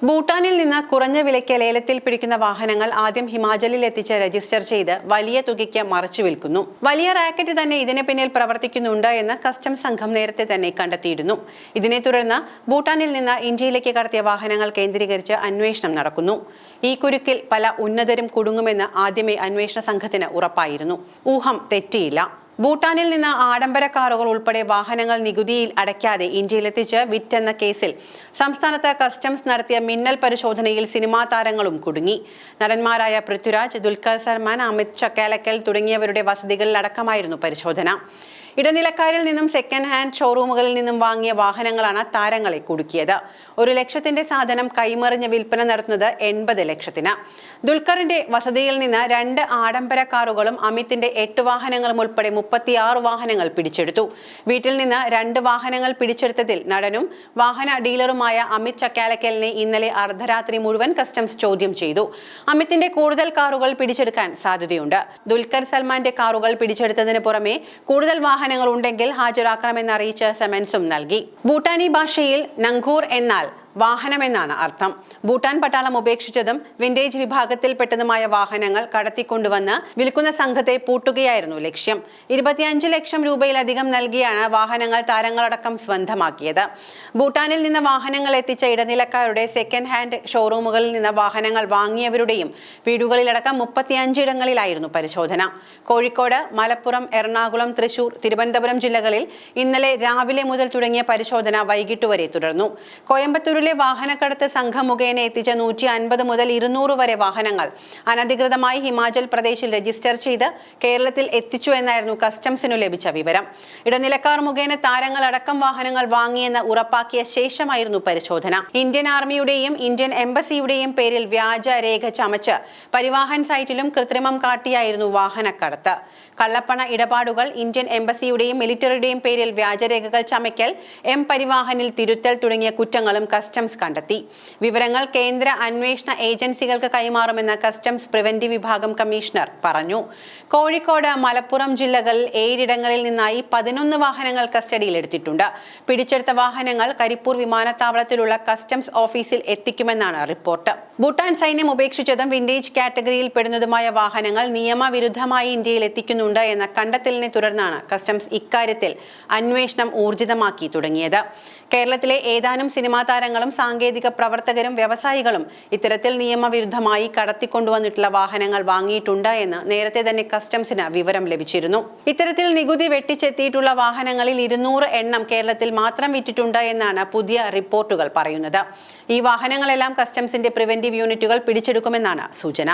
ഭൂട്ടാനിൽ നിന്ന് കുറഞ്ഞ വിലയ്ക്ക് ലേലത്തിൽ പിടിക്കുന്ന വാഹനങ്ങൾ ആദ്യം ഹിമാചലിൽ എത്തിച്ച് രജിസ്റ്റർ ചെയ്ത് വലിയ തുകയ്ക്ക് മറച്ചു വിൽക്കുന്നു. വലിയ റാക്കറ്റ് തന്നെ ഇതിന് പിന്നിൽ പ്രവർത്തിക്കുന്നുണ്ട് എന്ന് കസ്റ്റംസ് സംഘം നേരത്തെ തന്നെ കണ്ടെത്തിയിരുന്നു. ഇതിനെ തുടർന്ന് ഭൂട്ടാനിൽ നിന്ന് ഇന്ത്യയിലേക്ക് കടത്തിയ വാഹനങ്ങൾ കേന്ദ്രീകരിച്ച് അന്വേഷണം നടക്കുന്നു. ഈ കുരുക്കിൽ പല ഉന്നതരും കുടുങ്ങുമെന്ന് ആദ്യമേ അന്വേഷണ സംഘത്തിന് ഉറപ്പായിരുന്നു. ഊഹം തെറ്റിയില്ല. ഭൂട്ടാനിൽ നിന്ന് ആഡംബര കാറുകൾ ഉൾപ്പെടെ വാഹനങ്ങൾ നികുതിയിൽ അടയ്ക്കാതെ ഇന്ത്യയിലെത്തിച്ച് വിറ്റെന്ന കേസിൽ സംസ്ഥാനത്ത് കസ്റ്റംസ് നടത്തിയ മിന്നൽ പരിശോധനയിൽ സിനിമാ താരങ്ങളും കുടുങ്ങി. നടന്മാരായ പൃഥ്വിരാജ്, ദുൽഖർ സൽമാൻ, അമിത് ചക്കാലക്കൽ തുടങ്ങിയവരുടെ വസതികളിലടക്കമായിരുന്നു പരിശോധന. ഇടനിലക്കാരിൽ നിന്നും സെക്കൻഡ് ഹാൻഡ് ഷോറൂമുകളിൽ നിന്നും വാങ്ങിയ വാഹനങ്ങളാണ് താരങ്ങളെ കുടുക്കിയത്. 1 ലക്ഷത്തിന്റെ സാധനം കൈമറിഞ്ഞ് വിൽപ്പന നടത്തുന്നത് 80 ലക്ഷത്തിന്. ദുൽഖറിന്റെ വസതിയിൽ നിന്ന് 2 ആഡംബര കാറുകളും അമിത്തിന്റെ 8 വാഹനങ്ങളും ഉൾപ്പെടെ 36 വാഹനങ്ങൾ പിടിച്ചെടുത്തു. വീട്ടിൽ നിന്ന് 2 വാഹനങ്ങൾ പിടിച്ചെടുത്തതിൽ നടനും വാഹന ഡീലറുമായ അമിത് ചക്കാലക്കലിനെ ഇന്നലെ അർദ്ധരാത്രി മുഴുവൻ കസ്റ്റംസ് ചോദ്യം ചെയ്തു. അമിത്തിന്റെ കൂടുതൽ കാറുകൾ പിടിച്ചെടുക്കാൻ സാധ്യതയുണ്ട്. ദുൽഖർ സൽമാന്റെ കാറുകൾ പിടിച്ചെടുത്തതിന് പുറമെ കൂടുതൽ വാഹനങ്ങൾ ഉണ്ടെങ്കിൽ ഹാജരാക്കണമെന്ന് അറിയിച്ച് സമൻസും നൽകി. ഭൂട്ടാനി ഭാഷയിൽ നങ്കൂർ എന്നാൽ വാഹനമെന്നാണ് അർത്ഥം. ഭൂട്ടാൻ പട്ടാളം ഉപേക്ഷിച്ചതും വിന്റേജ് വിഭാഗത്തിൽപ്പെട്ടതുമായ വാഹനങ്ങൾ കടത്തിക്കൊണ്ടുവന്ന് വിൽക്കുന്ന സംഘത്തെ പൂട്ടുകയായിരുന്നു ലക്ഷ്യം. 25 ലക്ഷം രൂപയിലധികം നൽകിയാണ് വാഹനങ്ങൾ താരങ്ങളടക്കം സ്വന്തമാക്കിയത്. ഭൂട്ടാനിൽ നിന്ന് വാഹനങ്ങൾ എത്തിച്ച ഇടനിലക്കാരുടെ സെക്കൻഡ് ഹാൻഡ് ഷോറൂമുകളിൽ നിന്ന് വാഹനങ്ങൾ വാങ്ങിയവരുടെയും വീടുകളിലടക്കം 35 ഇടങ്ങളിലായിരുന്നു പരിശോധന. കോഴിക്കോട്, മലപ്പുറം, എറണാകുളം, തൃശൂർ, തിരുവനന്തപുരം ജില്ലകളിൽ ഇന്നലെ രാവിലെ മുതൽ തുടങ്ങിയ പരിശോധന വൈകിട്ട് വരെ തുടർന്നു. കോയമ്പത്തൂർ വാഹനക്കടത്ത് സംഘം മുഖേന എത്തിച്ച 150 മുതൽ 200 വരെ വാഹനങ്ങൾ അനധികൃതമായി ഹിമാചൽ പ്രദേശിൽ രജിസ്റ്റർ ചെയ്ത് കേരളത്തിൽ എത്തിച്ചു എന്നായിരുന്നു കസ്റ്റംസിനു ലഭിച്ച വിവരം. ഇടനിലക്കാർ മുഖേന താരങ്ങളടക്കം വാഹനങ്ങൾ വാങ്ങിയെന്ന് ഉറപ്പാക്കിയ ശേഷമായിരുന്നു പരിശോധന. ഇന്ത്യൻ ആർമിയുടെയും ഇന്ത്യൻ എംബസിയുടെയും പേരിൽ വ്യാജ രേഖ ചമച്ച് പരിവാഹൻ സൈറ്റിലും കൃത്രിമം കാട്ടിയായിരുന്നു വാഹനക്കടത്ത്. കള്ളപ്പണ ഇടപാടുകൾ, ഇന്ത്യൻ എംബസിയുടെയും മിലിറ്ററിയുടെയും പേരിൽ വ്യാജരേഖകൾ ചമയ്ക്കൽ, പരിവാഹനിൽ തിരുത്തൽ തുടങ്ങിയ കുറ്റങ്ങളും കസ്റ്റംസ് കണ്ടെത്തി. വിവരങ്ങൾ കേന്ദ്ര അന്വേഷണ ഏജൻസികൾക്ക് കൈമാറുമെന്ന് കസ്റ്റംസ് പ്രിവന്റീവ് വിഭാഗം കമ്മീഷണർ പറഞ്ഞു. കോഴിക്കോട്, മലപ്പുറം ജില്ലകളിൽ 7 ഇടങ്ങളിൽ നിന്നായി 11 വാഹനങ്ങൾ കസ്റ്റഡിയിലെടുത്തിട്ടുണ്ട്. പിടിച്ചെടുത്ത വാഹനങ്ങൾ കരിപ്പൂർ വിമാനത്താവളത്തിലുള്ള കസ്റ്റംസ് ഓഫീസിൽ എത്തിക്കുമെന്നാണ് റിപ്പോർട്ട്. ഭൂട്ടാൻ സൈന്യം ഉപേക്ഷിച്ചതും വിന്റേജ് കാറ്റഗറിയിൽ പെടുന്നതുമായ വാഹനങ്ങൾ നിയമവിരുദ്ധമായി ഇന്ത്യയിൽ എത്തിക്കുന്നുണ്ട് എന്ന കണ്ടെത്തലിനെ തുടർന്നാണ് കസ്റ്റംസ് ഇക്കാര്യത്തിൽ അന്വേഷണം ഊർജിതമാക്കി തുടങ്ങിയത്. കേരളത്തിലെ ഏതാനും സിനിമാ താരങ്ങളും സാങ്കേതിക പ്രവർത്തകരും വ്യവസായികളും ഇത്തരത്തിൽ നിയമവിരുദ്ധമായി കടത്തിക്കൊണ്ടുവന്നിട്ടുള്ള വാഹനങ്ങൾ വാങ്ങിയിട്ടുണ്ട് എന്ന് നേരത്തെ തന്നെ കസ്റ്റംസിന് വിവരം ലഭിച്ചിരുന്നു. ഇത്തരത്തിൽ നികുതി വെട്ടിച്ചെത്തിയിട്ടുള്ള വാഹനങ്ങളിൽ 200 എണ്ണം കേരളത്തിൽ മാത്രം വിറ്റിട്ടുണ്ട് എന്നാണ് പുതിയ റിപ്പോർട്ടുകൾ പറയുന്നത്. ഈ വാഹനങ്ങളെല്ലാം കസ്റ്റംസിന്റെ പ്രിവന്റീവ് യൂണിറ്റുകൾ പിടിച്ചെടുക്കുമെന്നാണ് സൂചന.